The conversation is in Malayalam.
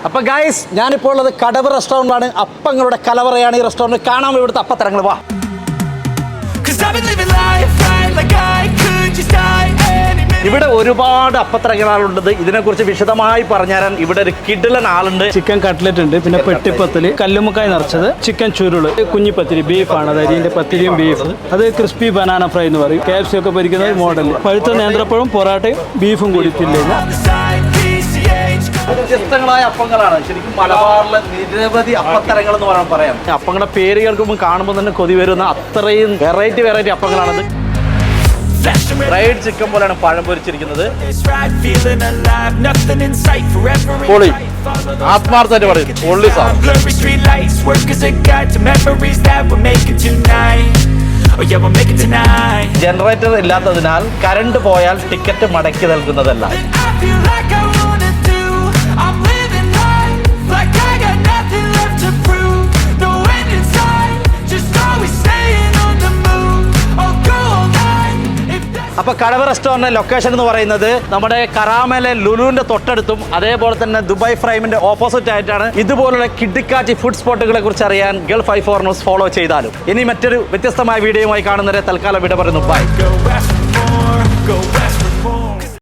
അപ്പോൾ ഗൈസ് ഞാനിപ്പോൾ ഉള്ളത് കടവ് റെസ്റ്റോറൻ്റാണ്. അപ്പങ്ങളുടെ കലവറയാണ് ഈ റെസ്റ്റോറൻറ്റ്. കാണാൻ ഇവിടുത്തെ അപ്പത്തരങ്ങൾ വാ. ഇവിടെ ഒരുപാട് അപ്പത്തരങ്ങളാണുള്ളത്. ഇതിനെക്കുറിച്ച് വിശദമായി പറഞ്ഞുതരാൻ ഇവിടെ ഒരു കിടിലൻ ആളുണ്ട്. ചിക്കൻ കട്ട്ലറ്റ് ഉണ്ട്, പിന്നെ പെട്ടിപ്പത്തല്, കല്ലുമുക്കായി നിറച്ചത്, ചിക്കൻ ചുരുള്, കുഞ്ഞിപ്പത്തിരി ബീഫാണ്. അത് അരിന്റെ പത്തിരിയും ബീഫ്. അത് ക്രിസ്പി ബനാന ഫ്രൈ എന്ന് പറയും. KFC ഒക്കെ പൊരിക്കുന്ന മോഡൽ. പഴുത്ത നേന്ത്രപ്പഴവും പൊറാട്ടയും ബീഫും കൂടി തില്ലുന്നു. വ്യത്യസ്തങ്ങളായ അപ്പങ്ങളാണ്. ശരിക്കും മലബാറിലെ നിരവധി അപ്പത്തരങ്ങൾ എന്ന് പറയാം. അപ്പങ്ങളുടെ പേര് കേൾക്കുമ്പോൾ കാണുമ്പോൾ തന്നെ കൊതി വരുന്ന അത്രയും വെറൈറ്റി അപ്പങ്ങളാണത്. ഫ്രൈഡ് ചിക്കൻ പോലെയാണ് പഴം പൊരിച്ചിരിക്കുന്നത്. പൊളി, ആത്മാർത്ഥമായിട്ട് പറയും, പൊള്ളി സാധനം. ജനറേറ്റർ ഇല്ലാത്തതിനാൽ കറണ്ട് പോയാൽ ടിക്കറ്റ് മടക്കി നൽകുന്നതല്ല. അപ്പോൾ കടവ് റെസ്റ്റോറൻറ്റ് ലൊക്കേഷൻ എന്ന് പറയുന്നത് നമ്മുടെ കറാമയിലെ ലുലുവിൻ്റെ തൊട്ടടുത്തും അതേപോലെ തന്നെ ദുബായ് ഫ്രൈമിൻ്റെ ഓപ്പോസിറ്റ് ആയിട്ടാണ്. ഇതുപോലുള്ള കിഡിക്കാച്ചി ഫുഡ് സ്പോട്ടുകളെ കുറിച്ച് അറിയാൻ ഗൾഫ് i4 ന്യൂസ് ഫോളോ ചെയ്താലും. ഇനി മറ്റൊരു വ്യത്യസ്തമായ വീഡിയോയുമായി കാണുന്നവരെ തൽക്കാലം വിട പറയുന്നു. ബൈ.